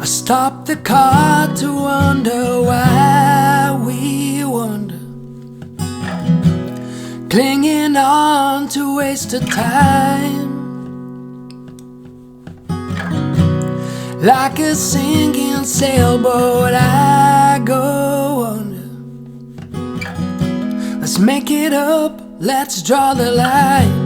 Stop the car to wonder why we wonder, clinging on to wasted time, like a sinking sailboat I go under. Let's make it up, let's draw the line.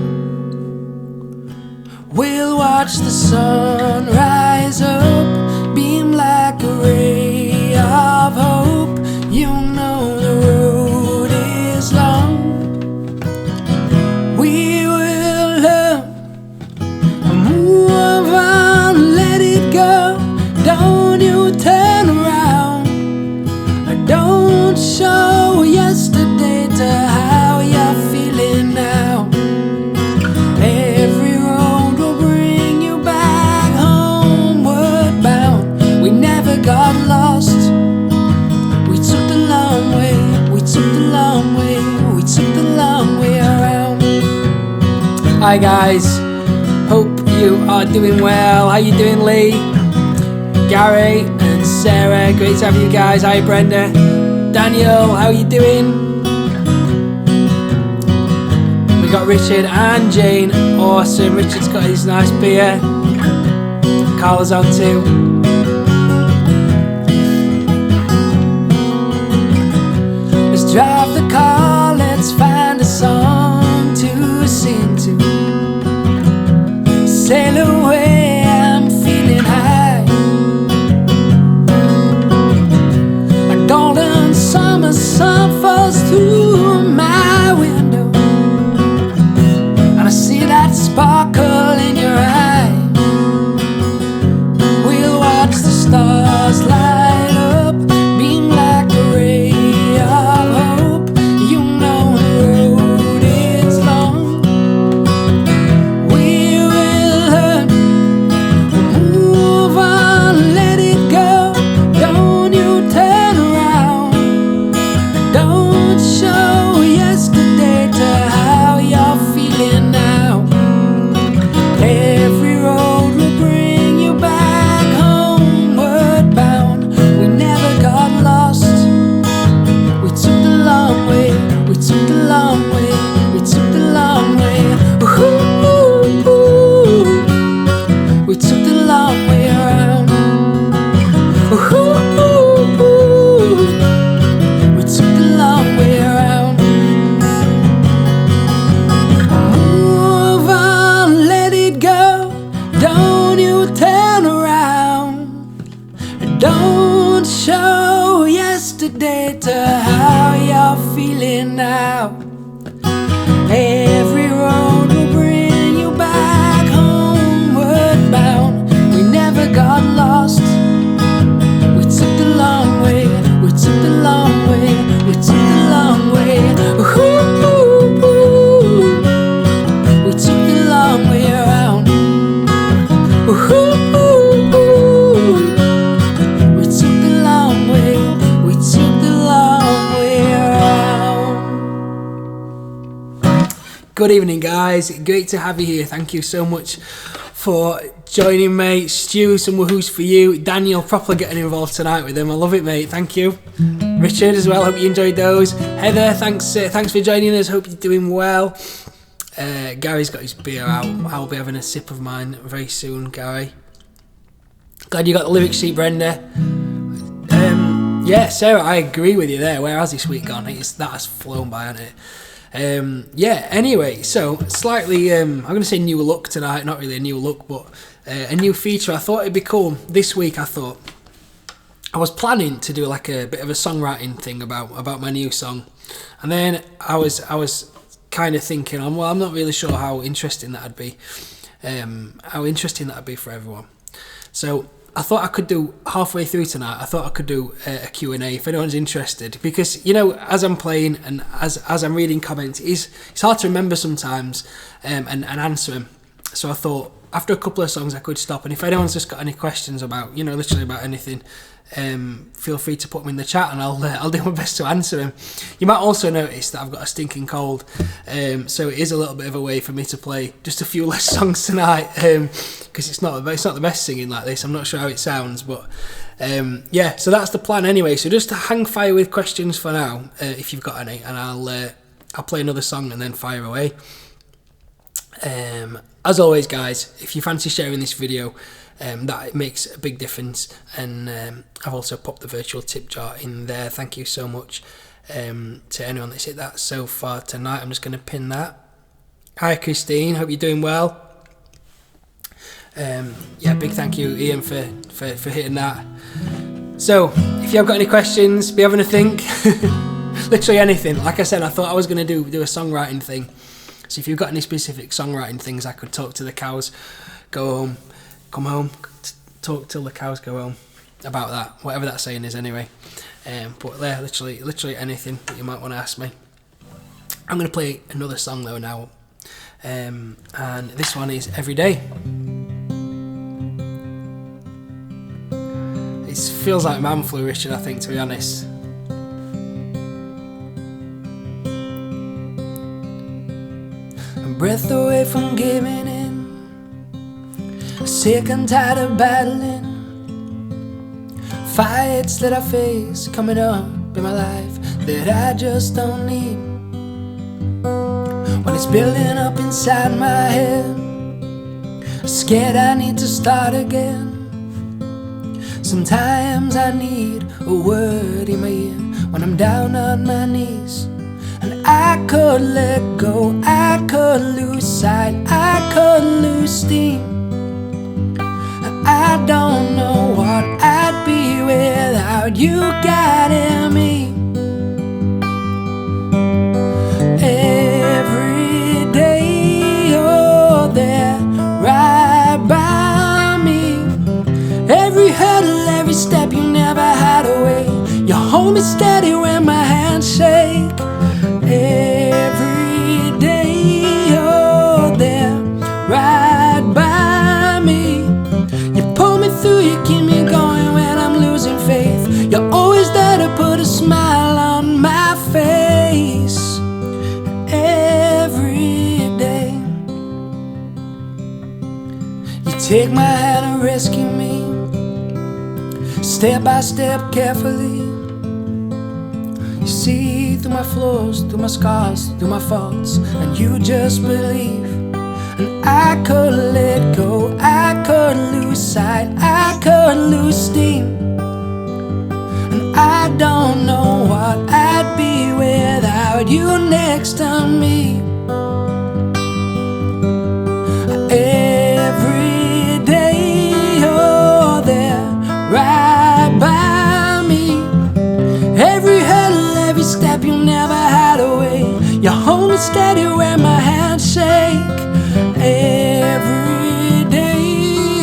We'll watch the sun rise up, beam like a ray of hope. You know the road is long. We will learn, move on, let it go. Don't you turn around, don't show yesterday to how you're feeling now. Every road will bring you back homeward bound. We never got lost, we took the long way, we took the long way, we took the long way around. Hi guys, hope you are doing well. How you doing, Lee, Gary and Sarah? Great to have you guys. Hi Brenda, Daniel, how you doing? We got Richard and Jane, awesome. Richard's got his nice beer. Carla's on too. Let's drive the car, let's find a song to sing to. Sail away, I'm feeling high. A golden summer sun falls through my window, and I see that sparkle in your eye. We'll watch the stars light up, beam like a ray of hope. You know the road is long. We will learn, move on, let it go. Don't you turn around, don't show yesterday to how you're feeling now. Every road will bring you back homeward bound. We never got lost, we took the long way, we took the long way, we took the long way. Ooh, we took the long way around. Ooh, we took the long way around. Move on, let it go. Don't you turn around, don't show yesterday to how you're feeling now. Every road will bring you back homeward bound. We never got lost, we took the long way, we took the long way, we took the long way. Ooh, we took the long way around. Ooh, we took the long way, we took the long way around. Good evening guys, great to have you here. Thank you so much for joining me. Stu, some woohoos for you. Daniel, properly getting involved tonight with them. I love it, mate. Thank you. Richard as well, hope you enjoyed those. Heather, thanks for joining us. Hope you're doing well. Gary's got his beer out. I'll be having a sip of mine very soon, Gary. Glad you got the lyric sheet, Brenda. Yeah, Sarah, I agree with you there. Where has this week gone? That has flown by, hasn't it? Yeah, anyway, so slightly, I'm going to say new look tonight. Not really a new look, but a new feature. I thought it'd be cool. This week I thought I was planning to do like a bit of a songwriting thing about my new song. And then I was kind of thinking, well, I'm not really sure how interesting that'd be. For everyone. So I thought I could do, halfway through tonight, I thought I could do a Q&A if anyone's interested. Because, you know, as I'm playing and as I'm reading comments, it's hard to remember sometimes and answer them. So I thought after a couple of songs I could stop, and if anyone's just got any questions about, you know, literally about anything, feel free to put them in the chat, and I'll do my best to answer them. You might also notice that I've got a stinking cold, so it is a little bit of a way for me to play just a few less songs tonight, because it's not the best singing like this. I'm not sure how it sounds, but yeah, so that's the plan anyway. So just to hang fire with questions for now, if you've got any, and I'll play another song and then fire away. As always, guys, if you fancy sharing this video, that makes a big difference, and I've also popped the virtual tip jar in there. Thank you so much to anyone that's hit that so far tonight. I'm just going to pin that. Hi Christine, hope you're doing well. Yeah, big thank you Ian for hitting that. So if you've got any questions, be having a think. Literally anything. Like I said, I thought I was going to do a songwriting thing. So if you've got any specific songwriting things, I could talk to the cows, go home, come home, talk till the cows go home about that, whatever that saying is anyway. But yeah, literally anything that you might want to ask me. I'm going to play another song though now, and this one is Every Day. It feels like man flu, Richard, I think, to be honest. Breath away from giving in, sick and tired of battling fights that I face coming up in my life that I just don't need. When it's building up inside my head, scared I need to start again. Sometimes I need a word in my ear when I'm down on my knees. And I could let go, I could lose sight, I could lose steam. I don't know what I'd be without you guiding me. Every day you're there right by me. Every hurdle, every step, you never hide away. You hold me steady when my hands shake. Every day you're there right by me. You pull me through, you keep me going when I'm losing faith. You're always there to put a smile on my face. Every day you take my hand and rescue me, step by step, carefully. You see through my flaws, through my scars, through my faults, and you just believe. And I could let go, I could lose sight, I could lose steam. And I don't know what I'd be without you next to me. Every day you're there right by me. Every hurdle, every step, you never hide away. You hold me steady when my hands shake. Every day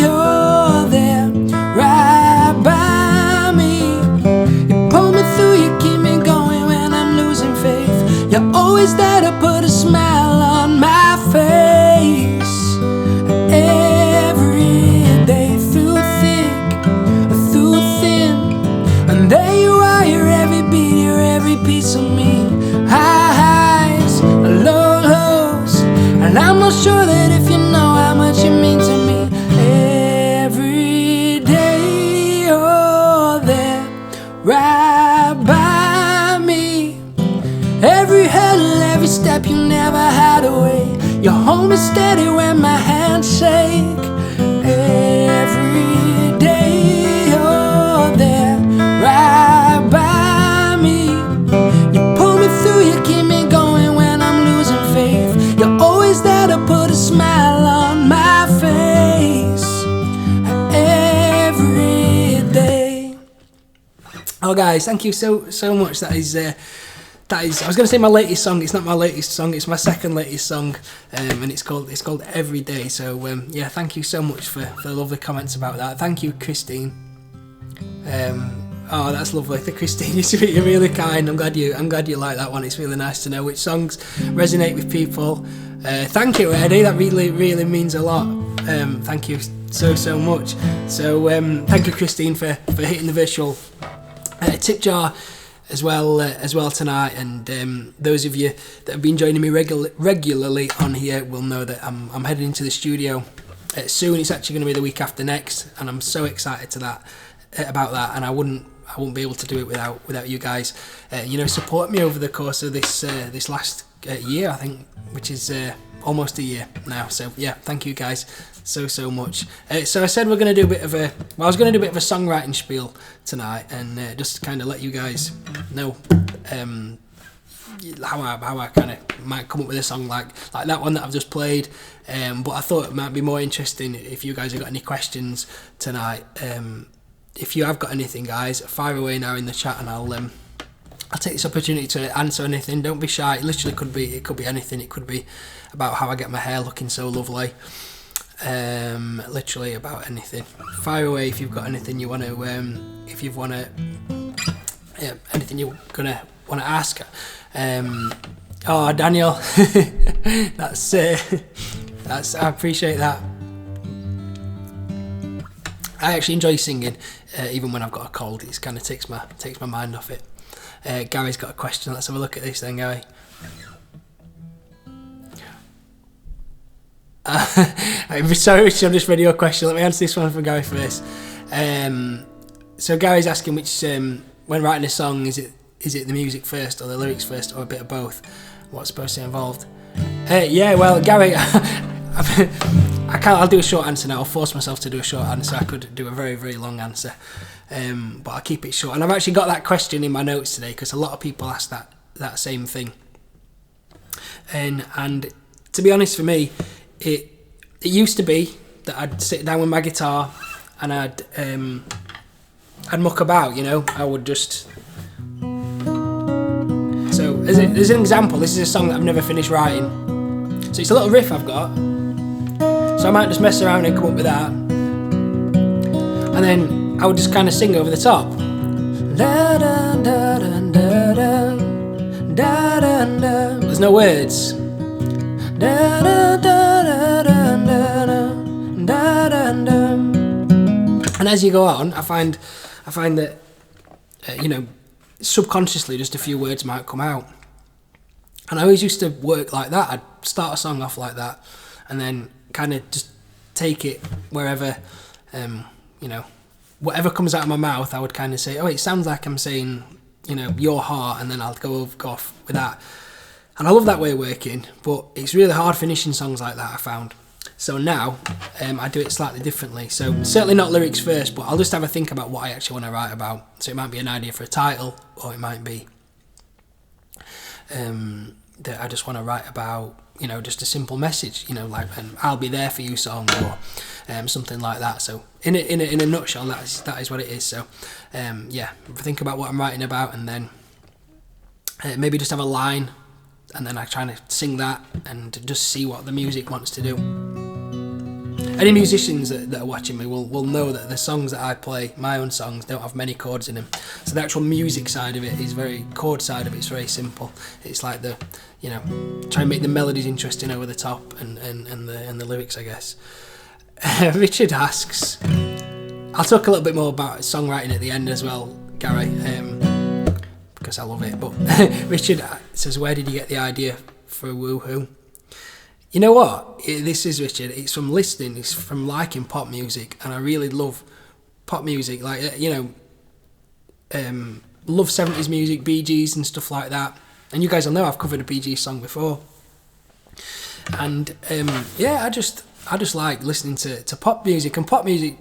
you're there right by me. You pull me through, you keep me going when I'm losing faith. You're always there to put a smile on my face. Every day through thick, through thin, and there you are, you're every beat, you're every piece of me. High highs, low lows, and I'm not sure that if you know how much you mean to me. Every day you're there right by me. Every hurdle, every step, you never hide away. You hold me steady when my hands shake. Every day you're there right by me. You pull me through, you keep me going when I'm losing faith. You're always there to put a smile on my face. Every day. Oh guys, thank you so much. That is I was going to say my latest song. It's not my latest song. It's my second latest song, and it's called Every Day. So yeah, thank you so much for the lovely comments about that. Thank you, Christine. Oh, that's lovely. The Christine, you're really kind. I'm glad you like that one. It's really nice to know which songs resonate with people. Thank you, Eddie. That really means a lot. Thank you so much. So thank you, Christine, for hitting the virtual tip jar as well tonight. And those of you that have been joining me regularly on here will know that I'm heading into the studio soon. It's actually going to be the week after next, and I'm so excited about that. And I wouldn't be able to do it without you guys. Support me over the course of this last year, I think, which is almost a year now. So yeah, thank you guys so much. So I said I was going to do a bit of a songwriting spiel tonight, and just kind of let you guys know how I kind of might come up with a song like that one that I've just played. But I thought it might be more interesting if you guys have got any questions tonight. If you have got anything, guys, fire away now in the chat, and I'll take this opportunity to answer anything. Don't be shy. It literally could be anything. It could be about how I get my hair looking so lovely. Literally about anything. Fire away if you've got anything you want to. Anything you're gonna want to ask. Oh, Daniel, that's I appreciate that. I actually enjoy singing, even when I've got a cold. It kind of takes my mind off it. Gary's got a question. Let's have a look at this then, Gary. I'm sorry, Richard, I've just read your question. Let me answer this one for Gary first. So Gary's asking which, when writing a song, is it the music first or the lyrics first or a bit of both? What's supposed to be involved? Yeah, well, Gary, I'll do a short answer now. I'll force myself to do a short answer. I could do a very, very long answer, but I'll keep it short. And I've actually got that question in my notes today because a lot of people ask that same thing. And to be honest, for me, it used to be that I'd sit down with my guitar and I'd muck about. I would just. So as an example, this is a song that I've never finished writing. So it's a little riff I've got. So I might just mess around and come up with that. And then I would just kind of sing over the top. There's no words. And as you go on, I find that subconsciously just a few words might come out. And I always used to work like that. I'd start a song off like that, and then kind of just take it wherever, whatever comes out of my mouth, I would kind of say, oh, it sounds like I'm saying, your heart, and then I'll go off with that. And I love that way of working, but it's really hard finishing songs like that, I found. So now I do it slightly differently. So certainly not lyrics first, but I'll just have a think about what I actually want to write about. So it might be an idea for a title, or it might be that I just want to write about, just a simple message, like an "I'll be there for you" song, or something like that. So in a nutshell, that is what it is. So think about what I'm writing about, and then maybe just have a line, and then I try to sing that and just see what the music wants to do. Any musicians that are watching me will know that the songs that I play, my own songs, don't have many chords in them. So the actual music side of it is chord side of it is very simple. It's like try and make the melodies interesting over the top and the lyrics, I guess. Richard asks, I'll talk a little bit more about songwriting at the end as well, Gary, because I love it. But Richard says, where did you get the idea for Woohoo? You know what? This is Richard. It's from listening. It's from liking pop music, and I really love pop music. Like love 70s music, Bee Gees and stuff like that. And you guys will know I've covered a Bee Gees song before. And I just like listening to pop music, and pop music,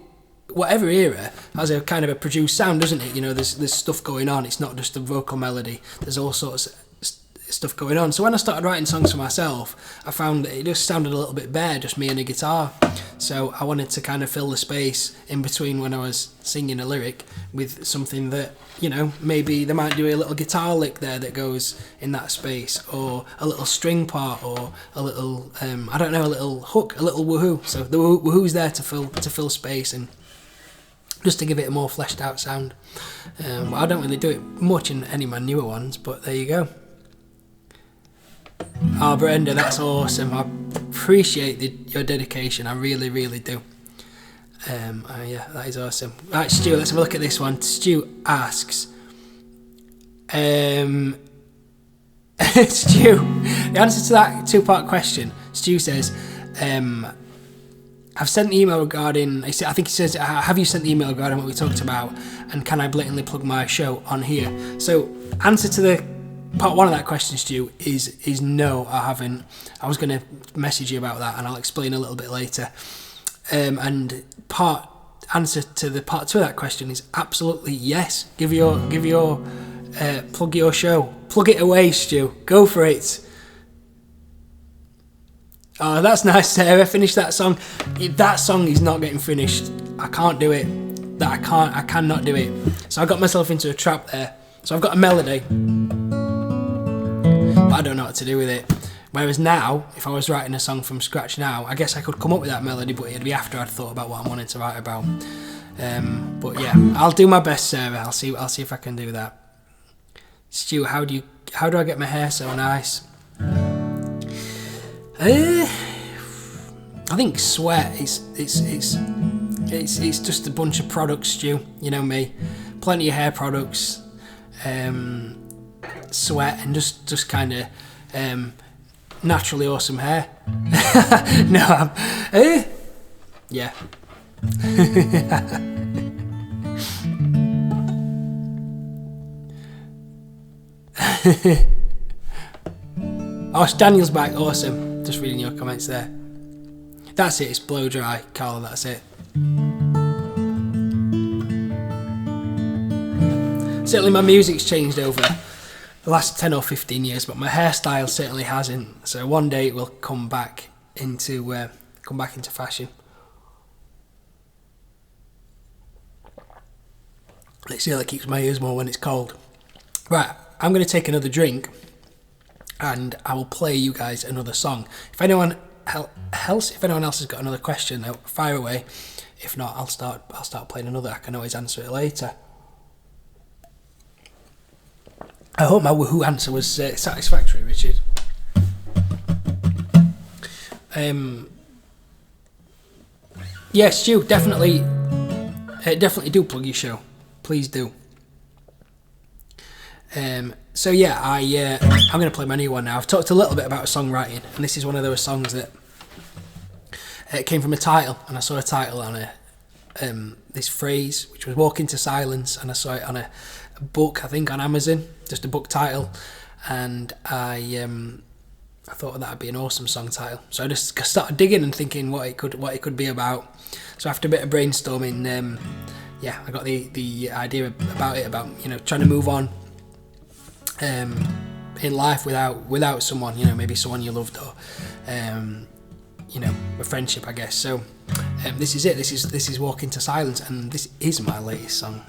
whatever era, has a kind of a produced sound, doesn't it? There's stuff going on. It's not just a vocal melody. There's all sorts of stuff going on. So when I started writing songs for myself, I found that it just sounded a little bit bare, just me and a guitar. So I wanted to kind of fill the space in between when I was singing a lyric with something that, maybe they might do a little guitar lick there that goes in that space, or a little string part, or a little a little hook, a little woohoo. So the woohoo's there to fill space, and just to give it a more fleshed out sound. I don't really do it much in any of my newer ones, but there you go. Oh, Brenda, that's awesome. I appreciate your dedication. I really, really do. Yeah, that is awesome. Right, Stu, let's have a look at this one. Stu asks, Stu, the answer to that 2-part question, Stu says, I've sent the email regarding, I think he says, have you sent the email regarding what we talked about, and can I blatantly plug my show on here? So, answer to the part 1 of that question, Stu, is no, I haven't. I was going to message you about that, and I'll explain a little bit later. And answer to the part 2 of that question is absolutely yes. Give your plug your show. Plug it away, Stu. Go for it. Oh, that's nice, Sarah. Finish that song. That song is not getting finished. I can't do it. I cannot do it. So I got myself into a trap there. So I've got a melody, but I don't know what to do with it. Whereas now, if I was writing a song from scratch now, I guess I could come up with that melody, but it'd be after I'd thought about what I wanted to write about. But yeah, I'll do my best, Sarah. I'll see if I can do that. Stu, how do I get my hair so nice? I think sweat. It's just a bunch of products, Stu. You know me, plenty of hair products, sweat, and just kind of naturally awesome hair. No, yeah. Oh, Daniel's back. Awesome. Just reading your comments there. That's it. It's blow dry, Carl. That's it. Certainly my music's changed over the last 10 or 15 years, but my hairstyle certainly hasn't. So one day it will come back into fashion. Let's see how that keeps my ears warm when it's cold. Right, I'm going to take another drink, and I will play you guys another song. If anyone else has got another question, fire away. If not, I'll start playing another. I can always answer it later. I hope my woohoo answer was satisfactory, Richard. Yeah, Stu, definitely do plug your show. Please do. So yeah, I'm going to play my new one now. I've talked a little bit about songwriting, and this is one of those songs that came from a title, and I saw a title on this phrase, which was "Walk into Silence," and I saw it on a book, I think on Amazon, just a book title, and I thought that'd be an awesome song title. So I just started digging and thinking what it could be about. So after a bit of brainstorming, yeah, I got the idea about trying to move on in life without someone, maybe someone you loved, or a friendship, I guess. So this is it. This is "Walk into Silence," and this is my latest song.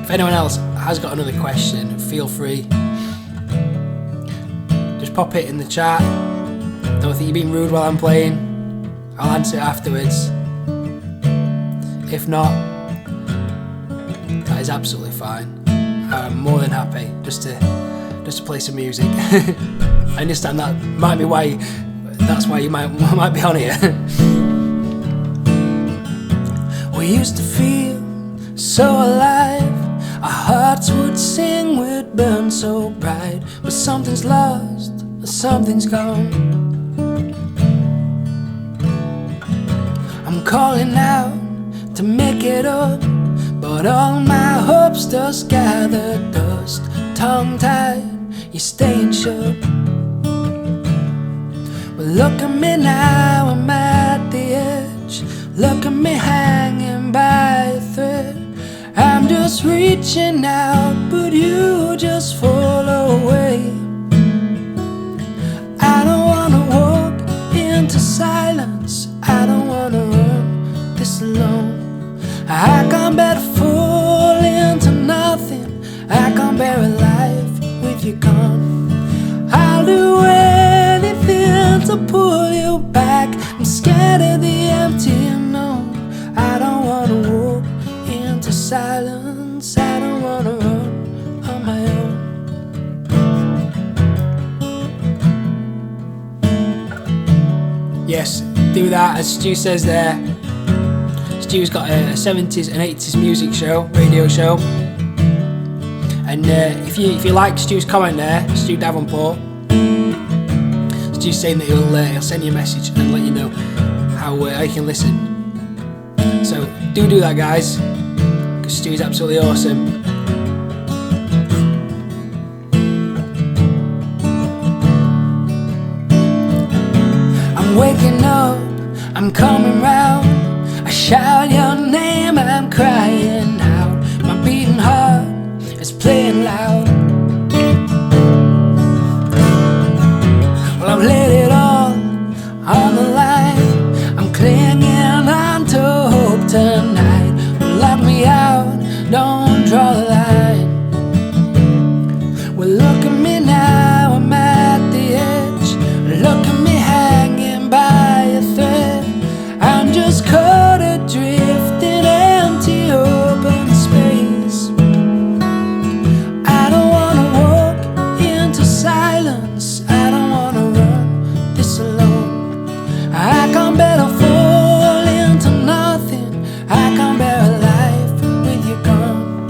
If anyone else has got another question, feel free. Just pop it in the chat. Don't think you're being rude while I'm playing. I'll answer it afterwards. If not, that is absolutely fine. I'm more than happy just to play some music. I understand that might be why. That's why you might be on here. We used to feel so alive. Our hearts would sing, would burn so bright. But something's lost, something's gone. I'm calling out to make it up, but all my hopes just gather dust. Tongue-tied, you're staying shut. But look at me now, I'm at the edge. Look at me hanging by a thread. I'm just reaching out, but you just fall away. I don't wanna walk into silence. I don't wanna run this alone. I can't bear to fall into nothing. do that. As Stu says there, Stu's got a 70s and 80s music show, radio show. And if you like Stu's comment there, Stu Davenport, Stu's saying that he'll send you a message and let you know how you can listen. So do that, guys, because Stu's absolutely awesome. I'm waking up, I'm coming round, I shout your name, I'm crying out, my beating heart is playing loud. Well, I've laid it all on the line, I'm clinging on to hope tonight. Lock me out, don't draw the line. Well, look at me now, I'm at the edge. Look at me hanging by a thread. I'm just caught adrift in empty open space. I don't wanna walk into silence, I don't wanna run this alone. I can't bear to fall into nothing, I can't bear a life with you gone.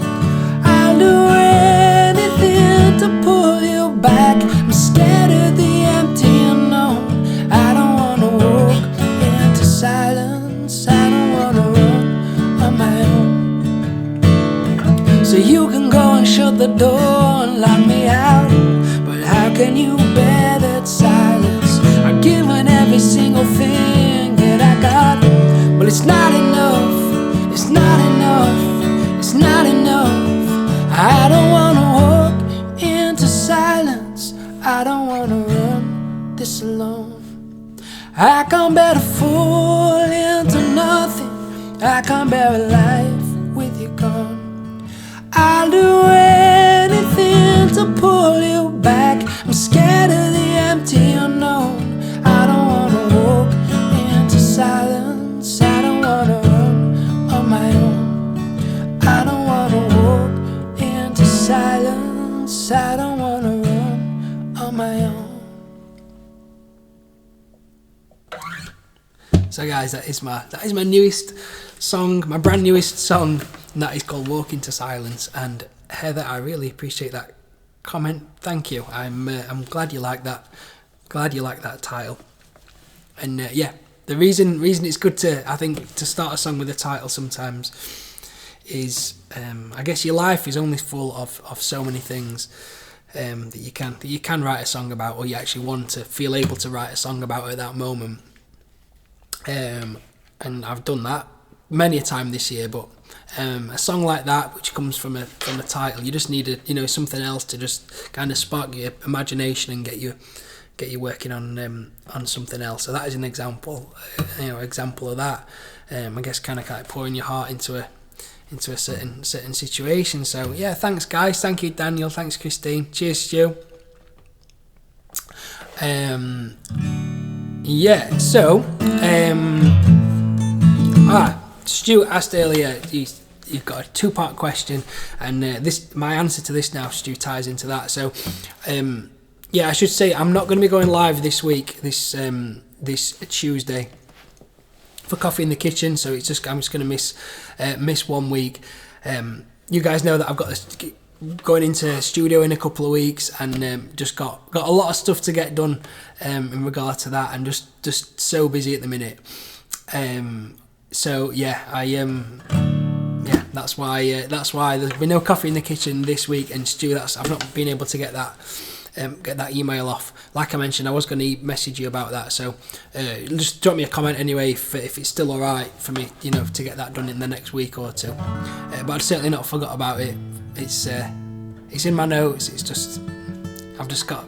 I'll do anything to pull you back, I'm scared of the empty unknown. I don't wanna walk into silence, I don't wanna run on my own. So you can go and shut the door and lock me out, but how can you bear that silence? I've given every single thing that I got, but it's not enough, it's not enough, it's not enough. I don't wanna walk into silence, I don't wanna run this alone. I can't bear to fall into nothing, I can't bear a life with you gone. I'll do anything to pull you back, I'm scared of the empty unknown. I don't wanna walk into silence, I don't wanna run on my own. I don't wanna walk into silence, I don't wanna run on my own. So guys, that is my newest song, my brand newest song, and that is called Walk Into Silence. And Heather, I really appreciate that comment. Thank you. I'm glad you like that. Glad you like that title. And yeah, the reason it's good to, I think, to start a song with a title sometimes is I guess your life is only full of so many things that you can write a song about, or you actually want to feel able to write a song about at that moment. And I've done that many a time this year, but a song like that, which comes from a title, you just need something else to just kind of spark your imagination and get you working on something else. So that is an example of that. I guess kind of pouring your heart into a certain situation. So yeah, thanks guys, thank you Daniel, thanks Christine, cheers Stu. Yeah, so Stu asked earlier, you've got a two-part question, and my answer to this now, Stu, ties into that. So yeah, I should say I'm not going to be going live this week, this Tuesday, for Coffee in the Kitchen. So I'm just going to miss 1 week. You guys know that I've got this going into studio in a couple of weeks, and just got a lot of stuff to get done in regard to that, and just so busy at the minute. So yeah, that's why there's been no Coffee in the Kitchen this week. And Stu, I've not been able to get that email off. Like I mentioned, I was going to message you about that, so just drop me a comment anyway if it's still alright for me, to get that done in the next week or two. But I've certainly not forgot about it. It's in my notes. It's just I've just got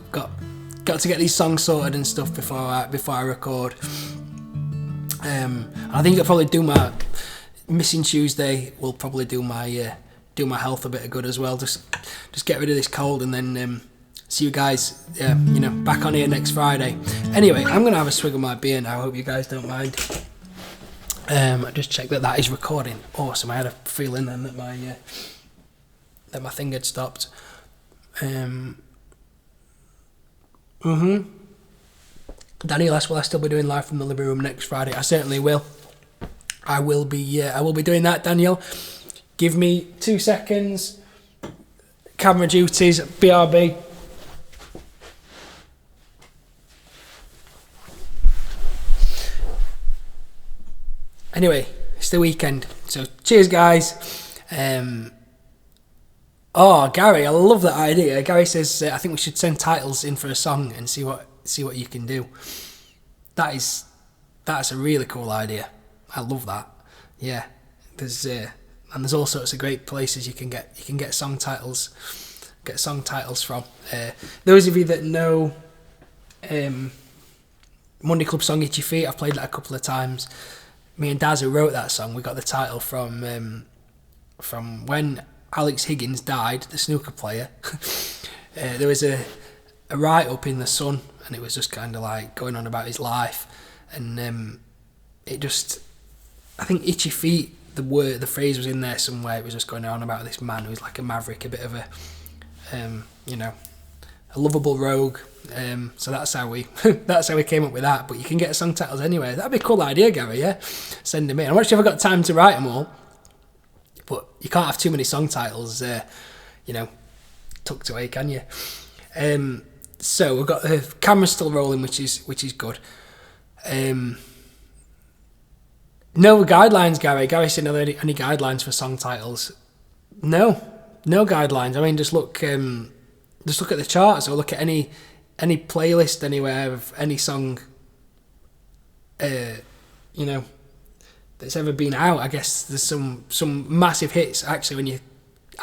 to get these songs sorted and stuff before I record. I think I'll probably do my missing Tuesday. Will probably do my health a bit of good as well. Just get rid of this cold, and then see you guys back on here next Friday. Anyway, I'm gonna have a swig of my beer now. I hope you guys don't mind. I just checked that is recording. Awesome. I had a feeling then that my thing had stopped. Daniel asked, will I still be doing live from the living room next Friday? I certainly will. I will be doing that, Daniel. Give me 2 seconds. Camera duties, BRB. Anyway, it's the weekend, so cheers, guys. Oh, Gary, I love that idea. Gary says, I think we should send titles in for a song and see what you can do. That's a really cool idea. I love that. Yeah, there's all sorts of great places you can get song titles from. Those of you that know Monday Club song Itchy Feet, I've played that a couple of times. Me and Daz, who wrote that song, we got the title from when Alex Higgins died, the snooker player. There was a write-up in The Sun, and it was just kind of like going on about his life, and I think Itchy Feet, the phrase was in there somewhere. It was just going on about this man who's like a maverick, a bit of a a lovable rogue. So that's how we came up with that. But you can get song titles anyway. That'd be a cool idea, Gary. Yeah, send them in. I'm not sure if I've got time to write them all, but you can't have too many song titles, tucked away, can you? So we've got the camera still rolling, which is good. No guidelines, Gary. Gary said, are there any guidelines for song titles? No guidelines. I mean, just look at the charts, or look at any playlist anywhere of any song, that's ever been out. I guess there's some massive hits actually when you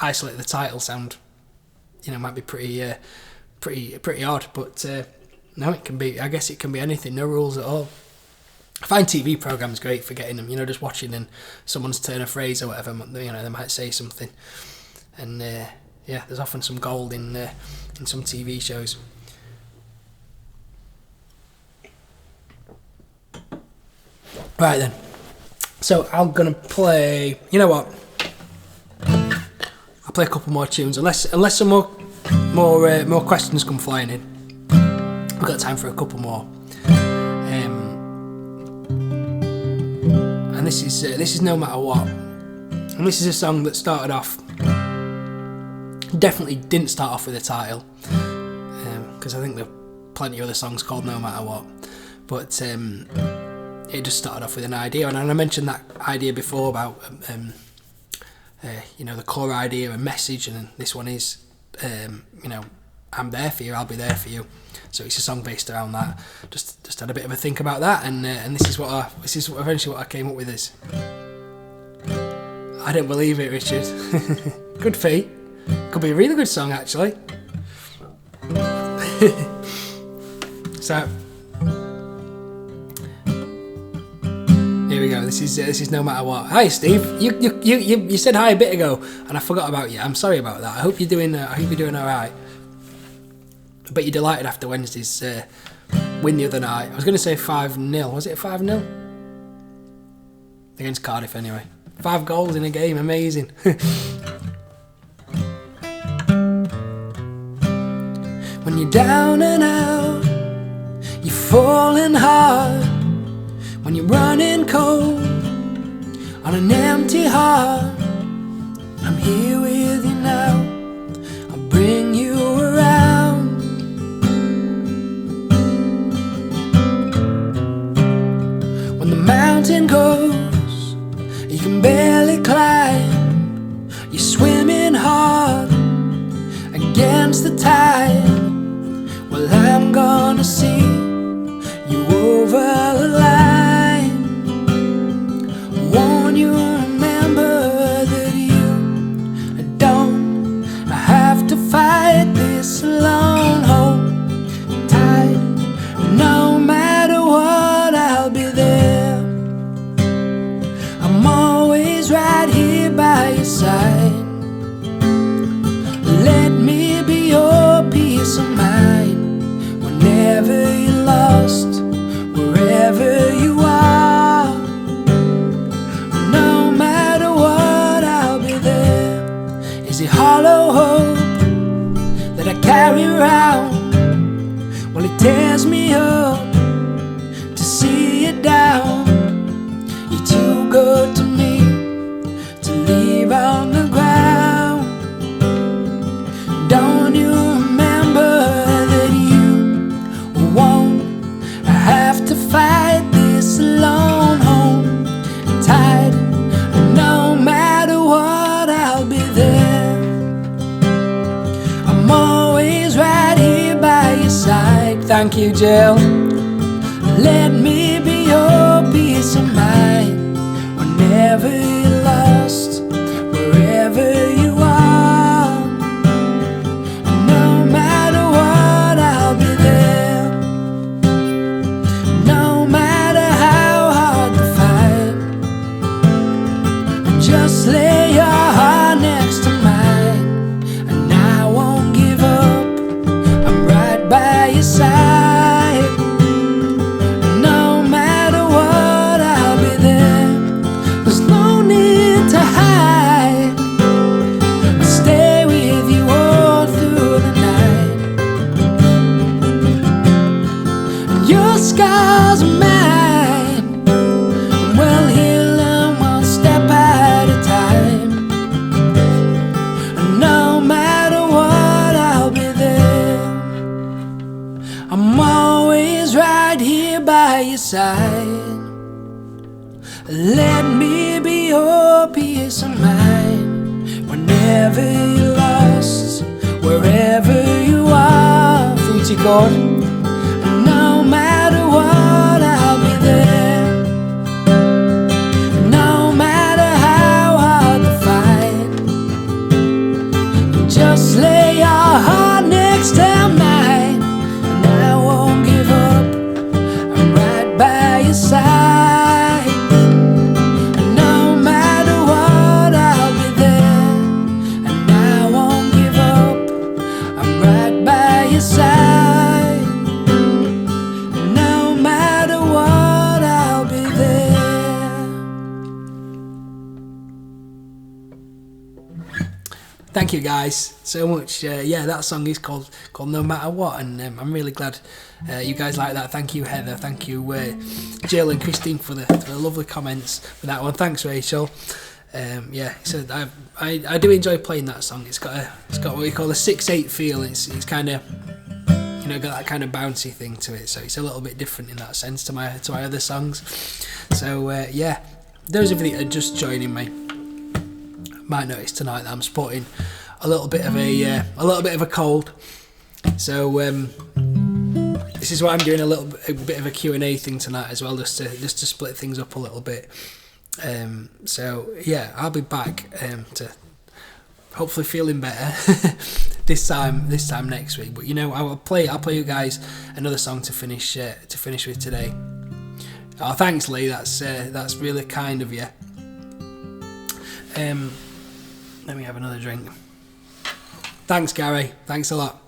isolate the title sound. Might be pretty odd, but no, it can be. I guess it can be anything. No rules at all. I find TV programs great for getting them. Just watching and someone's turn a phrase or whatever. They might say something, and there's often some gold in some TV shows. Right then. So I'm gonna play. You know what? I'll play a couple more tunes, unless some more questions come flying in. We've got time for a couple more. And this is No Matter What. And this is a song that started off. Definitely didn't start off with a title, because I think there are plenty of other songs called No Matter What. But it just started off with an idea, and I mentioned that idea before about the core idea and message, and this one is I'm there for you, I'll be there for you. So it's a song based around that. Just had a bit of a think about that, and this is eventually what I came up with. Is I don't believe it, Richard. Good feat. Could be a really good song actually. So here we go. This is No Matter What. Hi, Steve. You said hi a bit ago, and I forgot about you. I'm sorry about that. I hope you're doing all right. But you're delighted after Wednesday's win the other night. I was going to say 5-0. Was it 5-0? Against Cardiff, anyway. 5 goals in a game. Amazing. When you're down and out, you're falling hard. When you're running cold on an empty heart, I'm here with you now. I'll bring you around. When the mountain goes, you can barely climb. You're swimming hard against the tide. Well, I'm gonna see you over the line. Won't you remember that you don't have to fight this alone? Hold tight, no matter what, I'll be there. I'm always right here by your side. Let me be your peace of mind. Whenever you're lost, wherever you are, no matter what, I'll be there. Is it hollow hope that I carry around? Well, it tears me up Thank you, Jill. Let me be your peace of mind whenever you're lost, wherever you are. No matter what, I'll be there. No matter how hard to find, just lay your heart next to mine, and I won't give up. I'm right by your side. No matter what, I'll be there. There's no need to hide. I'll stay with you all through the night. Your scars are mine, and we'll heal them one step at a time. And no matter what, I'll be there. I'm always right here by your side. Let me be your peace of mind whenever you're lost, wherever you are. Fruity chord. No matter what, I'll be there. No matter how hard to find, just lay your heart next to mine, and I won't give up. I'm right by your side. No matter what, I'll be there, and I won't give up. I'm right by your side. No matter what, I'll be there. Thank you guys so much. Yeah, that song is called No Matter What, and I'm really glad you guys like that. Thank you, Heather. Thank you, Jill and Christine, for the lovely comments for that one. Thanks, Rachel. Yeah, so I do enjoy playing that song. It's got what we call a 6/8 feel. It's kind of, you know, got that kind of bouncy thing to it. So it's a little bit different in that sense to my other songs. So yeah, those of you that are just joining me might notice tonight that I'm sporting a little bit of a cold. So this is why I'm doing a bit of a Q&A thing tonight as well, just to split things up a little bit. So yeah, I'll be back to hopefully feeling better this time next week. But you know, I'll play you guys another song to finish with today. Oh, thanks, Lee. That's really kind of you. Let me have another drink. Thanks, Gary. Thanks a lot.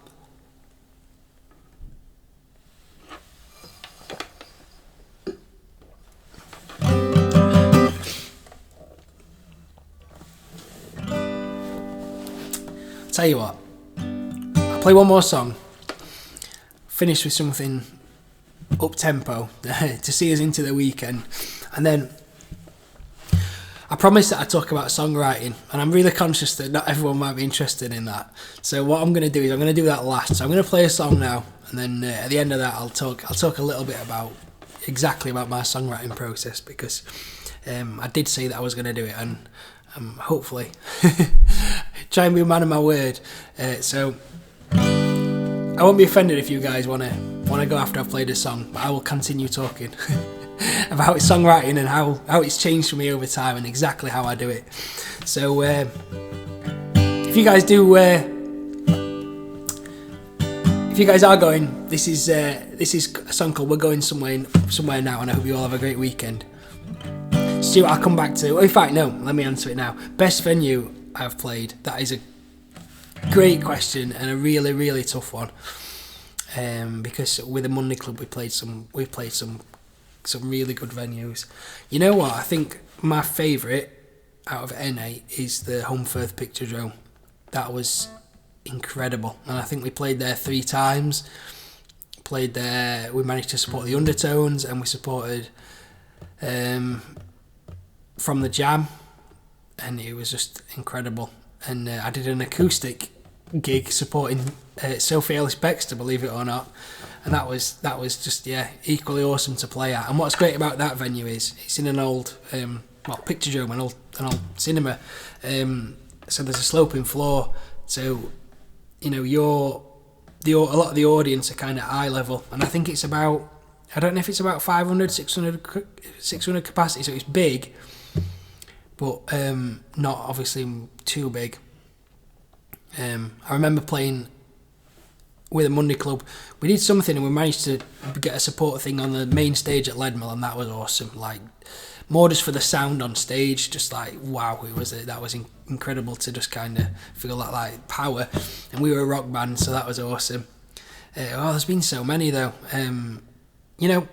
Tell you what, I'll play one more song, finish with something up-tempo to see us into the weekend, and then I promised that I'd talk about songwriting, and I'm really conscious that not everyone might be interested in that. So what I'm going to do is I'm going to do that last. So I'm going to play a song now, and then at the end of that I'll talk a little bit about my songwriting process, because I did say that I was going to do it, and hopefully try and be a man of my word. So I won't be offended if you guys want to go after I've played a song, but I will continue talking about songwriting and how it's changed for me over time and exactly how I do it. So if you guys are going, this is a song called We're Going Somewhere Now, and I hope you all have a great weekend. Stu, I'll come back to... In fact, no, let me answer it now. Best venue I've played. That is a great question and a really, really tough one. Because with the Monday Club we've played some really good venues. You know what? I think my favourite out of NA is the Holmfirth Picturedrome. That was incredible, and I think we played there 3 times. Played there. We managed to support the Undertones, and we supported From the Jam, and it was just incredible. And I did an acoustic gig supporting Sophie Ellis-Bextor, believe it or not, and that was just equally awesome to play at. And what's great about that venue is it's in an old Picturedrome, an old cinema, so there's a sloping floor, so you know you're a lot of the audience are kind of eye level, and I think it's about, I don't know if it's about 500, 600 capacity, so it's big, but not obviously too big. I remember playing with a Monday club. We did something and we managed to get a support thing on the main stage at Leadmill, and that was awesome. Like, more just for the sound on stage, just like, wow, that was incredible to just kind of feel that like power. And we were a rock band, so that was awesome. There's been so many though. You know,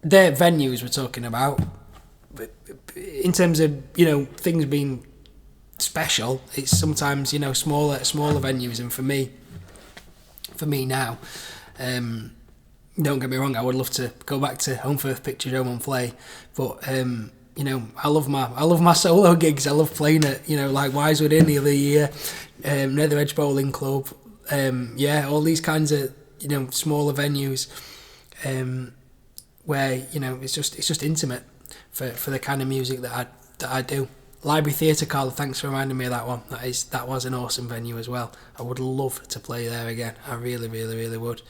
their venues we're talking about, in terms of, you know, things being special, it's sometimes, you know, smaller venues. And for me now, don't get me wrong, I would love to go back to Home First Picture Dome and play, but you know, I love my solo gigs. I love playing at, you know, like Wisewood Inn the other year, Nether Edge Bowling Club, all these kinds of, you know, smaller venues, where, you know, it's just intimate for the kind of music that I do. Library Theatre, Carl, thanks for reminding me of that one. That was an awesome venue as well. I would love to play there again. I really, really, really would.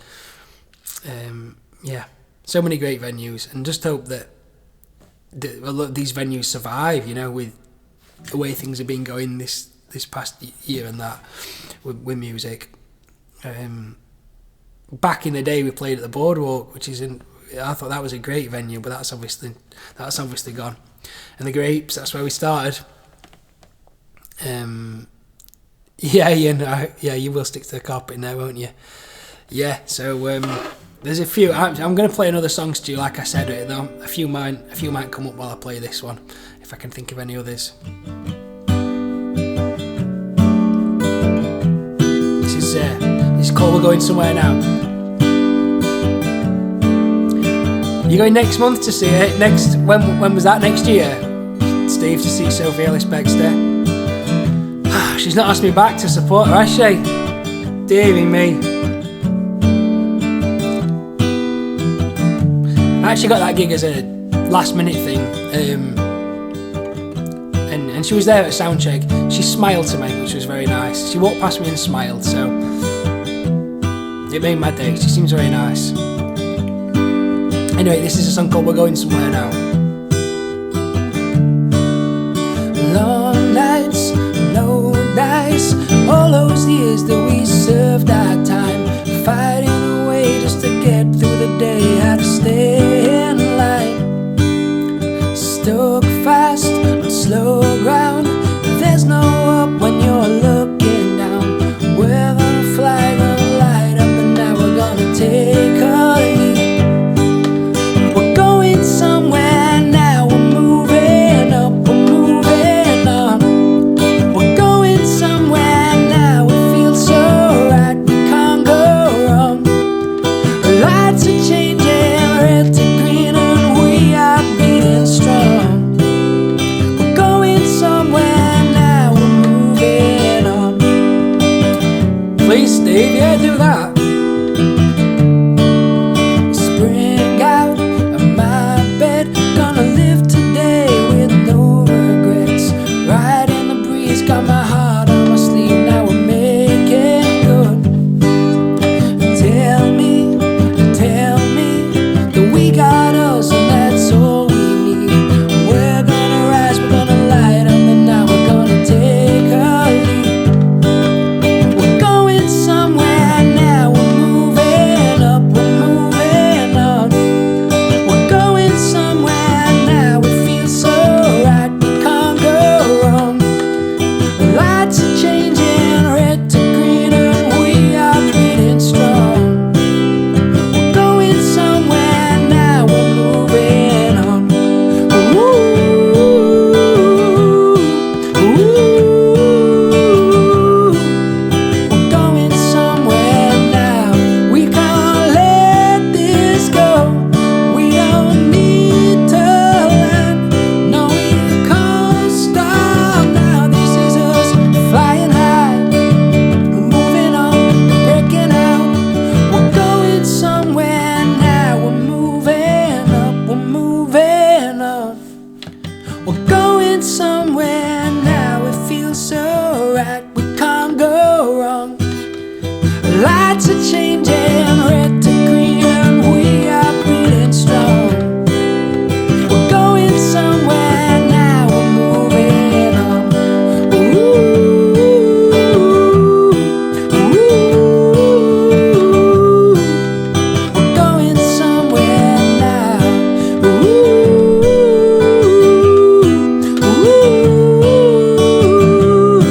So many great venues, and just hope that these venues survive, you know, with the way things have been going this past year and that with music. Back in the day, we played at the Boardwalk, I thought that was a great venue, but that's obviously gone. And the Grapes, that's where we started. Ian, you will stick to the carpet now, won't you? Yeah, so there's a few. I'm going to play another song, Stu, like I said. A few might come up while I play this one, if I can think of any others. This is called We're Going Somewhere Now. You're going next month to see it? When was that? Next year? Steve, to see Sophie Ellis-Bextor. She's not asked me back to support her, has she? Deary me. I actually got that gig as a last minute thing, and she was there at soundcheck. She smiled to me, which was very nice. She walked past me and smiled, so it made my day. She seems very nice. Anyway, this is a song called We're Going Somewhere Now. Long nights, no dice, all those years that we served our time, fighting away just to get through the day, had to stay in line, stuck fast on slow ground, there's no up when you're looking down, we're gonna fly, gonna light up, and now we're gonna take a leap. Somewhere now, we're moving up, we're moving on. We're going somewhere now, it feels so right, we can't go wrong. Lights are changing, red to green, and we are beating strong. We're going somewhere now, we're moving on. Please, Steve, yeah, do that. Spring out of my bed, gonna live today with no regrets. Right in the breeze, got my heart on my sleeve, now we're making good. Tell me that we got us, and that's all we need. We're gonna rise, we're gonna light up, and now we're gonna take a leap. We're going somewhere now, we're Lights are changing, red to green, and we are breathing strong. We're going somewhere now, we're moving on. Ooh, ooh, we're going somewhere now. Ooh, ooh,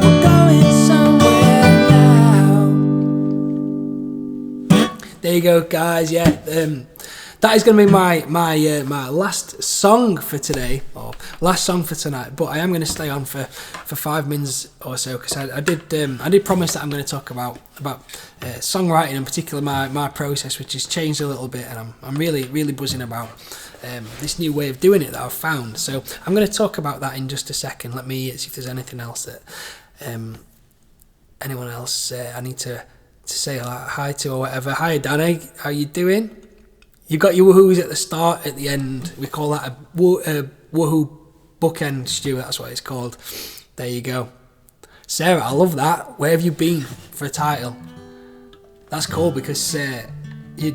we're going somewhere now. There you go, guys. Yeah, that is going to be my last song for today, or last song for tonight. But I am going to stay on for 5 minutes or so, because I did promise that I'm going to talk about songwriting, in particular my process, which has changed a little bit, and I'm really buzzing about this new way of doing it that I've found. So I'm going to talk about that in just a second. Let me see if there's anything else that anyone else I need to say hi to or whatever. Hi Danny, how you doing? You got your woohoos at the start, at the end. We call that a woohoo bookend, Stu. That's what it's called. There you go. Sarah, I love that. Where have you been for a title? That's cool, because you had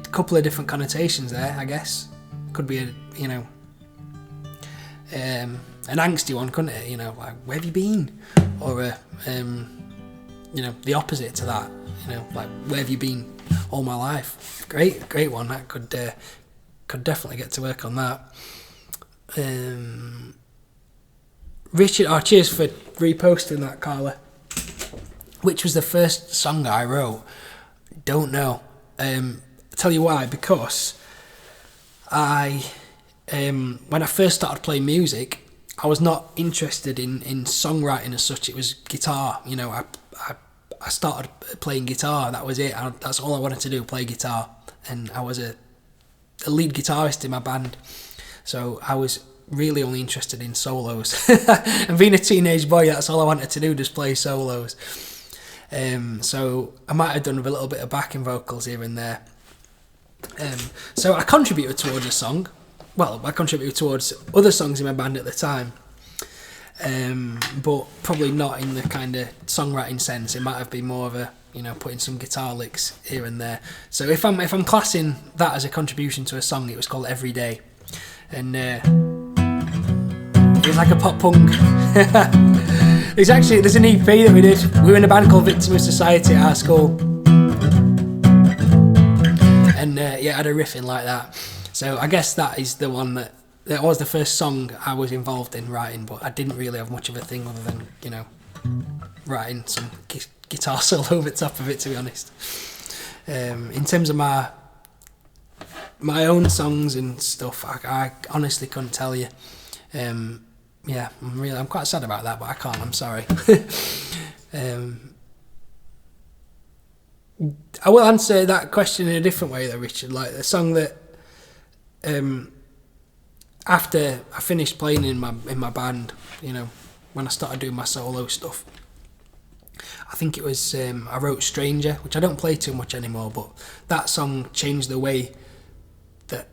a couple of different connotations there, I guess. Could be an angsty one, couldn't it? You know, like, where have you been? Or the opposite to that. You know, like, where have you been all my life? Great one. That could definitely get to work on that. Richard, cheers for reposting that, Carla. Which was the first song I wrote? Don't know. I'll tell you why. Because when I first started playing music, I was not interested in songwriting as such. It was guitar. You know, I started playing guitar. That was it. That's all I wanted to do, play guitar. And I was a lead guitarist in my band. So I was really only interested in solos. And being a teenage boy, that's all I wanted to do, just play solos. So I might have done with a little bit of backing vocals here and there. So I contributed towards a song. Well, I contributed towards other songs in my band at the time. But probably not in the kind of songwriting sense. It might have been more of a, putting some guitar licks here and there. So if I'm classing that as a contribution to a song, it was called Every Day, and it was like a pop punk. There's an EP that we did. We were in a band called Victim of Society at our school, and it had a riffing like that. So I guess that is the one that was the first song I was involved in writing, but I didn't really have much of a thing other than, writing some guitar solo over the top of it, to be honest. In terms of my own songs and stuff, I honestly couldn't tell you. I'm quite sad about that, but I can't, I'm sorry. I will answer that question in a different way though, Richard. Like the song that after I finished playing in my band, when I started doing my solo stuff, I think it was I wrote Stranger, which I don't play too much anymore, but that song changed the way that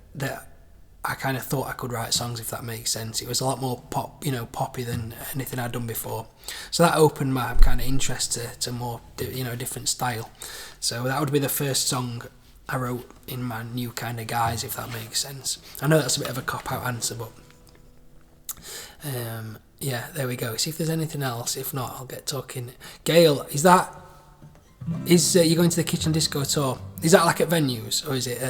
I kind of thought I could write songs, if that makes sense. It was a lot more poppy than anything I'd done before. So that opened my kind of interest to more, a different style. So that would be the first song I wrote in my new kind of guise, if that makes sense. I know that's a bit of a cop-out answer, but there we go. See if there's anything else. If not, I'll get talking. Gail, is you going to the Kitchen Disco tour? Is that like at venues, or is it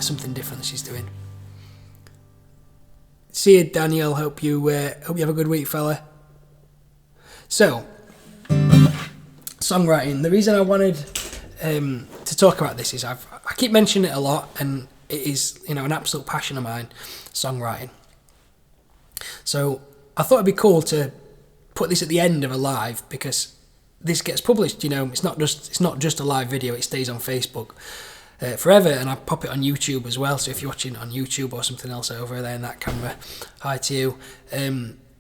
something different that she's doing? See you, Daniel. Hope you have a good week, fella. So, songwriting. The reason I wanted to talk about this is I keep mentioning it a lot, and it is an absolute passion of mine, songwriting. So I thought it'd be cool to put this at the end of a live, because this gets published. It's not just a live video. It stays on Facebook forever, and I pop it on YouTube as well. So if you're watching on YouTube or something else over there in that camera, hi to you.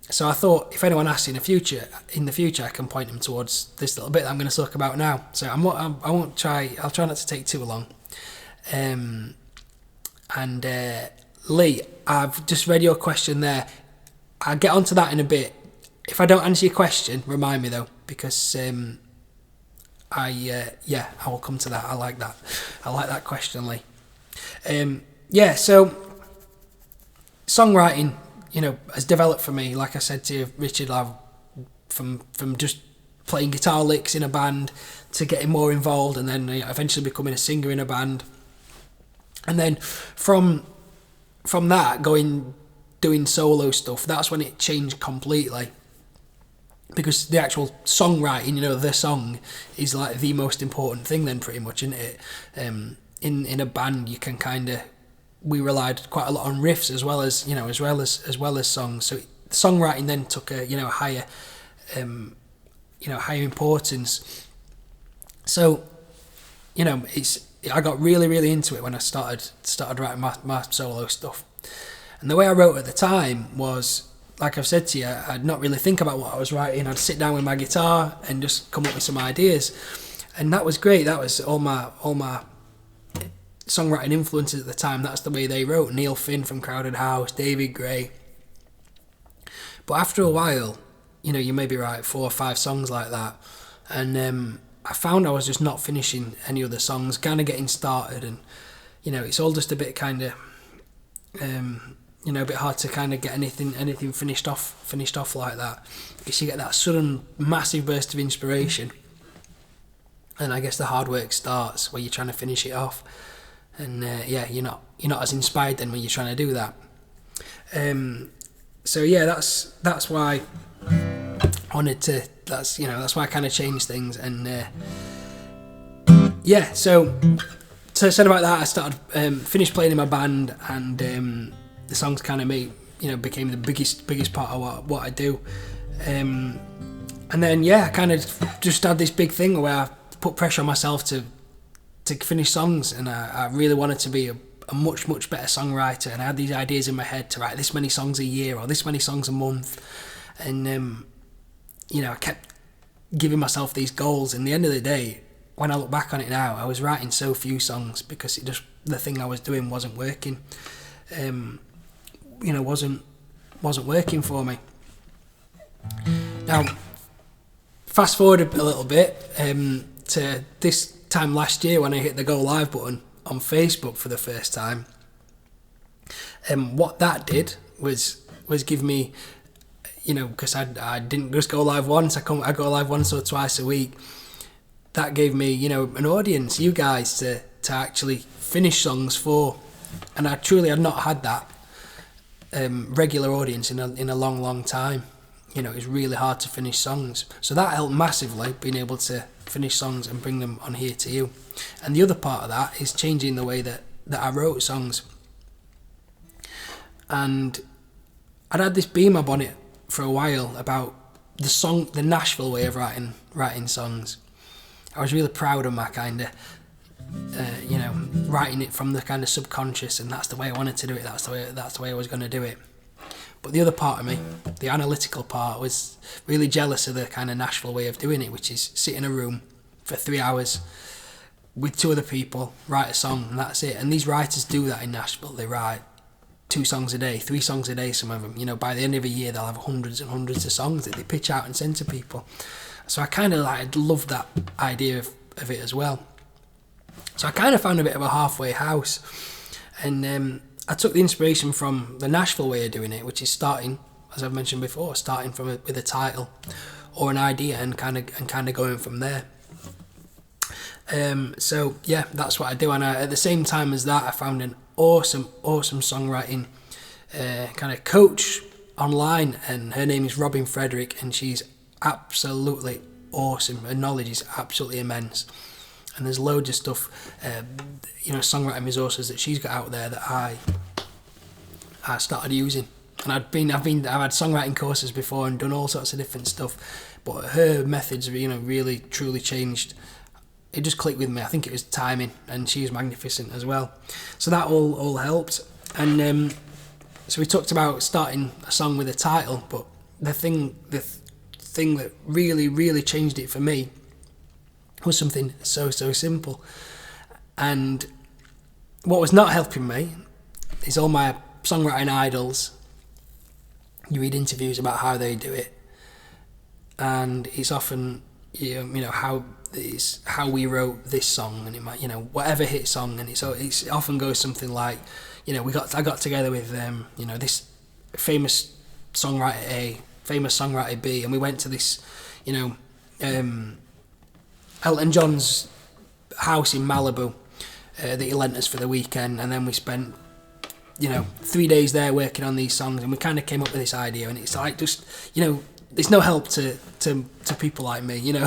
So I thought if anyone asks in the future, I can point them towards this little bit that I'm going to talk about now. So I'll try not to take too long. Lee, I've just read your question there. I'll get onto that in a bit. If I don't answer your question, remind me though, because I will come to that. I like that question, Lee. So songwriting, has developed for me. Like I said to you, Richard, from just playing guitar licks in a band to getting more involved, and then eventually becoming a singer in a band, and then from that doing solo stuff. That's when it changed completely, because the actual songwriting, the song, is like the most important thing then, pretty much, isn't it? In a band, you can we relied quite a lot on riffs as well as songs. So songwriting then took a higher importance. So I got really, really into it when I started writing my solo stuff. And the way I wrote at the time was, like I've said to you, I'd not really think about what I was writing. I'd sit down with my guitar and just come up with some ideas, and that was great. That was all my songwriting influences at the time. That's the way they wrote. Neil Finn from Crowded House, David Gray. But after a while, you maybe write 4 or 5 songs like that, and I found I was just not finishing any other songs, kind of getting started, and it's all just a bit a bit hard to get anything finished off like that, because you get that sudden massive burst of inspiration, and I guess the hard work starts where you're trying to finish it off, and you're not as inspired then when you're trying to do that. That's why I wanted to. That's why I kind of changed things, and so I said about that. I started finished playing in my band, and the songs kind of became the biggest part of what I do, and then I kind of just had this big thing where I put pressure on myself to finish songs, and I really wanted to be a much better songwriter, and I had these ideas in my head to write this many songs a year or this many songs a month, and I kept giving myself these goals, and at the end of the day, when I look back on it now, I was writing so few songs because the thing I was doing wasn't working. Wasn't working for me. Now, fast forward a little bit to this time last year when I hit the go live button on Facebook for the first time. What that did was give me, because I didn't just go live once. I go live once or twice a week. That gave me, an audience, you guys, to actually finish songs for, and I truly had not had that regular audience in a long time. It was really hard to finish songs, so that helped massively, being able to finish songs and bring them on here to you. And the other part of that is changing the way that I wrote songs. And I'd had this bee in my bonnet for a while about the Nashville way of writing songs. I was really proud of my writing it from the kind of subconscious, and that's the way I wanted to do it. That's the way I was going to do it. But the other part of me, the analytical part, was really jealous of the kind of Nashville way of doing it, which is sit in a room for 3 hours with 2 other people, write a song, and that's it. And these writers do that in Nashville. They write 2 songs a day, 3 songs a day, some of them. By the end of a year, they'll have hundreds and hundreds of songs that they pitch out and send to people. So I kind of loved that idea of it as well. So I kind of found a bit of a halfway house, and I took the inspiration from the Nashville way of doing it, which is starting, as I've mentioned before, with a title or an idea and kind of going from there. That's what I do, and at the same time as that, I found an awesome songwriting kind of coach online, and her name is Robin Frederick, and she's absolutely awesome. Her knowledge is absolutely immense, and there's loads of stuff, songwriting resources that she's got out there that I started using. And I've had songwriting courses before and done all sorts of different stuff, but her methods, really truly changed. It just clicked with me. I think it was timing, and she was magnificent as well. So that all helped. And so we talked about starting a song with a title, but the thing that really changed it for me was something so simple. And what was not helping me is all my songwriting idols. You read interviews about how they do it, and it's often, how we wrote this song, and it might, whatever hit song, and it often goes something like, I got together with this famous songwriter A, famous songwriter B, and we went to this Elton John's house in Malibu that he lent us for the weekend, and then we spent 3 days there working on these songs, and we kind of came up with this idea, and it's like, just there's no help to people like me. You're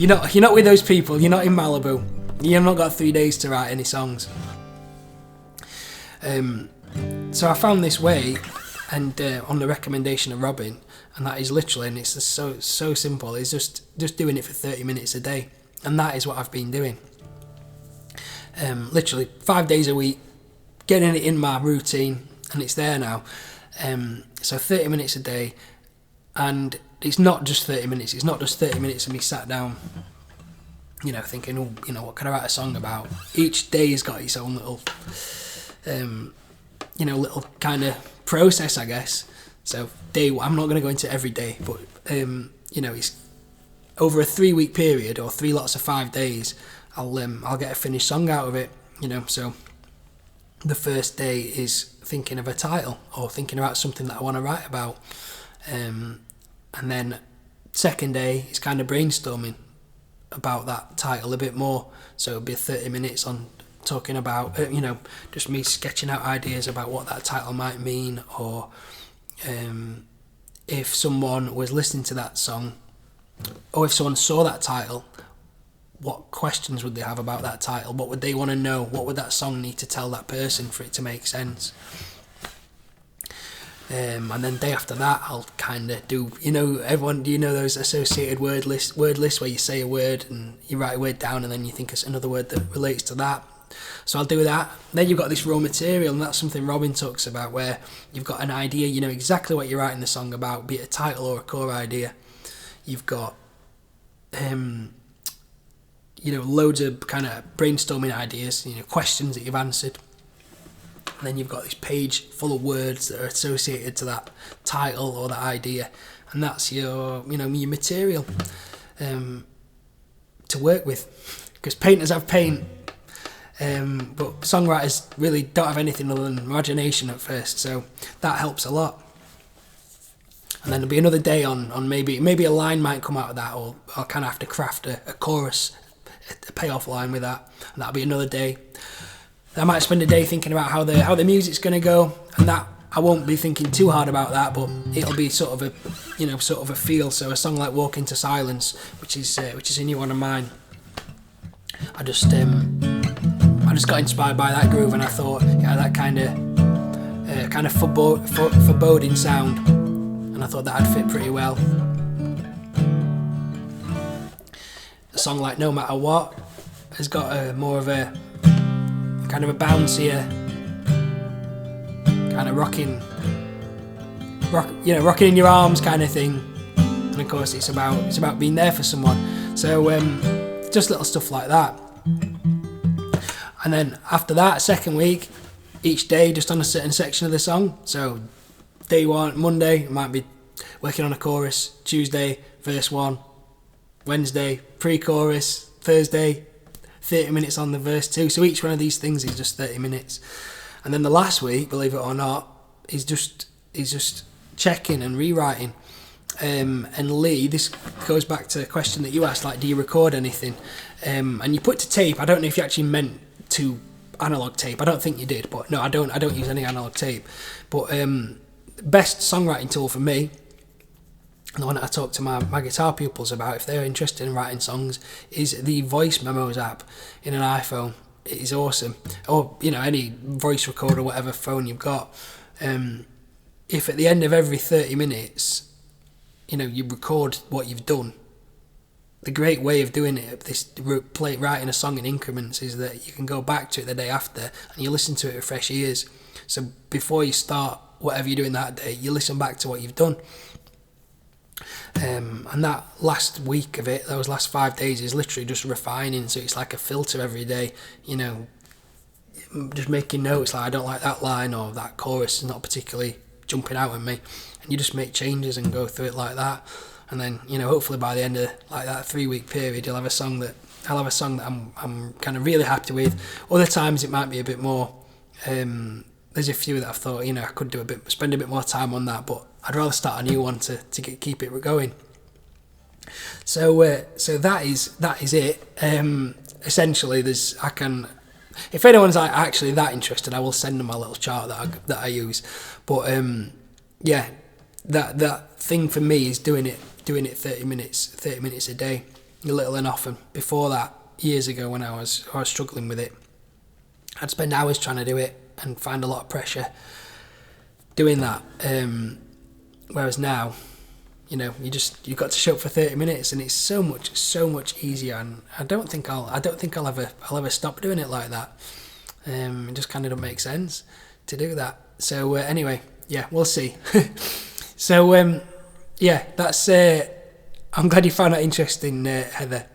not with those people. You're not in Malibu. You've not got 3 days to write any songs. So I found this way, and on the recommendation of Robin, and that is literally, and it's just so simple. It's just doing it for 30 minutes a day, and that is what I've been doing. Literally 5 days a week, getting it in my routine, and it's there now. So 30 minutes a day. And it's not just 30 minutes. It's not just 30 minutes of me sat down, thinking, what can I write a song about? Each day has got its own little, little kind of process, I guess. So I'm not going to go into every day, but it's over a 3-week period or 3 lots of 5 days. I'll get a finished song out of it. So the first day is thinking of a title or thinking about something that I want to write about. And then second day is kind of brainstorming about that title a bit more. So it'll be 30 minutes on talking about, just me sketching out ideas about what that title might mean, or if someone was listening to that song, or if someone saw that title, what questions would they have about that title? What would they want to know? What would that song need to tell that person for it to make sense? And then day after that, I'll kind of do, everyone, do you know those associated word lists where you say a word and you write a word down and then you think it's another word that relates to that? So I'll do that. Then you've got this raw material, and that's something Robin talks about, where you've got an idea, you know exactly what you're writing the song about, be it a title or a core idea. You've got, loads of kind of brainstorming ideas, questions that you've answered. And then you've got this page full of words that are associated to that title or that idea, and that's your material to work with. Because painters have paint, but songwriters really don't have anything other than imagination at first, so that helps a lot. And then there'll be another day on maybe a line might come out of that, or I'll kind of have to craft a chorus, a payoff line with that, and that'll be another day. I might spend a day thinking about how the music's going to go, and that I won't be thinking too hard about that, but it'll be sort of a feel. So a song like "Walk Into Silence," which is a new one of mine. I just got inspired by that groove, and I thought, that kind of foreboding sound, and I thought that'd fit pretty well. A song like "No Matter What" has got more of a kind of a bouncier, kind of rocking in your arms kind of thing. And of course it's about being there for someone. So just little stuff like that. And then after that, second week, each day just on a certain section of the song. So day 1, Monday, I might be working on a chorus. Tuesday, verse 1. Wednesday, pre-chorus. Thursday, 30 minutes on the verse 2. So each one of these things is just 30 minutes. And then the last week, believe it or not, is just checking and rewriting. And Lee, this goes back to a question that you asked, like, do you record anything? And you put to tape. I don't know if you actually meant to analog tape. I don't think you did, but no, I don't use any analog tape. But best songwriting tool for me, and the one that I talk to my guitar pupils about if they're interested in writing songs, is the Voice Memos app in an iPhone. It is awesome. Or, any voice recorder, whatever phone you've got. If at the end of every 30 minutes, you record what you've done, the great way of doing it, writing a song in increments, is that you can go back to it the day after and you listen to it with fresh ears. So before you start whatever you're doing that day, you listen back to what you've done. And that last week of it, those last 5 days, is literally just refining. So it's like a filter every day, just making notes, like, I don't like that line, or that chorus is not particularly jumping out at me, and you just make changes and go through it like that. and then hopefully by the end of like that 3-week period, I'll have a song that I'm kind of really happy with. Other times it might be a bit more. There's a few that I've thought I could spend a bit more time on that, but I'd rather start a new one to keep it going. So that is it. Essentially, if anyone's actually that interested, I will send them my little chart that I use. But that thing for me is doing it 30 minutes a day, a little and often. Before that, years ago when I was struggling with it, I'd spend hours trying to do it and find a lot of pressure doing that. Whereas now, you've got to show up for 30 minutes, and it's so much easier. And I don't think I'll ever stop doing it like that. It just kind of don't make sense to do that. So anyway, we'll see. So that's. I'm glad you found that interesting, Heather.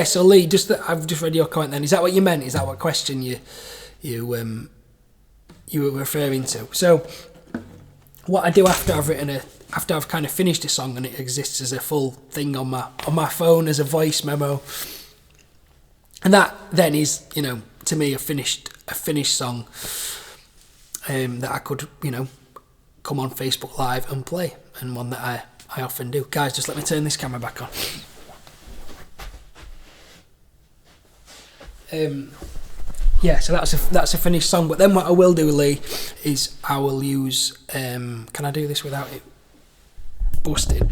So Lee, I've just read your comment. Then is that what you meant? Is that what question you were referring to? So what I do after I've kind of finished a song and it exists as a full thing on my phone as a voice memo, and that then is to me a finished song that I could come on Facebook Live and play, and one that I often do. Guys, just let me turn this camera back on. So that's a finished song. But then what I will do, Lee, is I will use. Can I do this without it busted?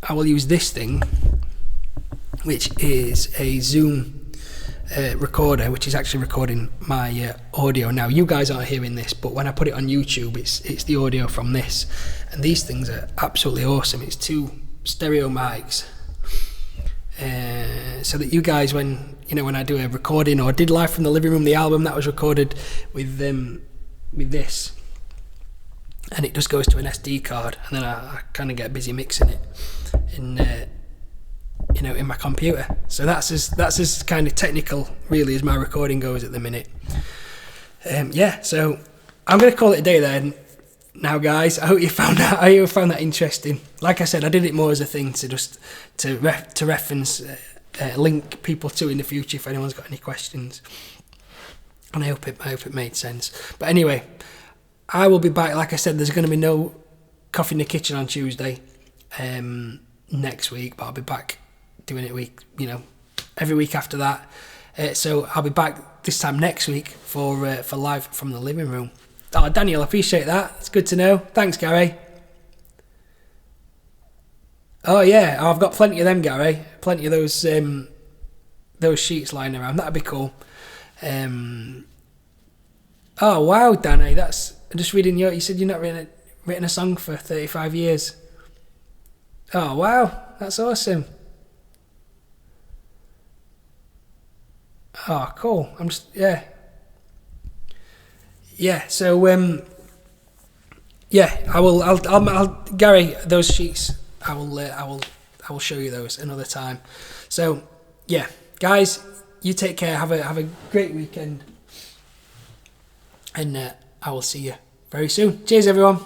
I will use this thing, which is a Zoom recorder, which is actually recording my audio now. You guys aren't hearing this, but when I put it on YouTube, it's the audio from this. And these things are absolutely awesome. It's 2 stereo mics. So that you guys, when I do a recording or did Live from the Living Room, the album that was recorded with this, and it just goes to an SD card, and then I kind of get busy mixing it in my computer. So that's as kind of technical really as my recording goes at the minute. So I'm going to call it a day then. Now, guys, I hope you found that interesting. Like I said, I did it more as a thing to reference, link people to in the future if anyone's got any questions. And I hope it made sense. But anyway, I will be back. Like I said, there's going to be no Coffee in the Kitchen on Tuesday next week, but I'll be back doing it every week after that. So I'll be back this time next week for Live from the Living Room. Oh, Daniel, I appreciate that. It's good to know. Thanks, Gary. Oh yeah, I've got plenty of them, Gary. Plenty of those sheets lying around. That'd be cool. Oh wow, Danny, I'm just reading you said you've not written a song for 35 years. Oh wow, that's awesome. Oh cool. So I'll Gary, those sheets, I will show you those another time. So yeah, guys, you take care, have a great weekend, and I will see you very soon. Cheers everyone.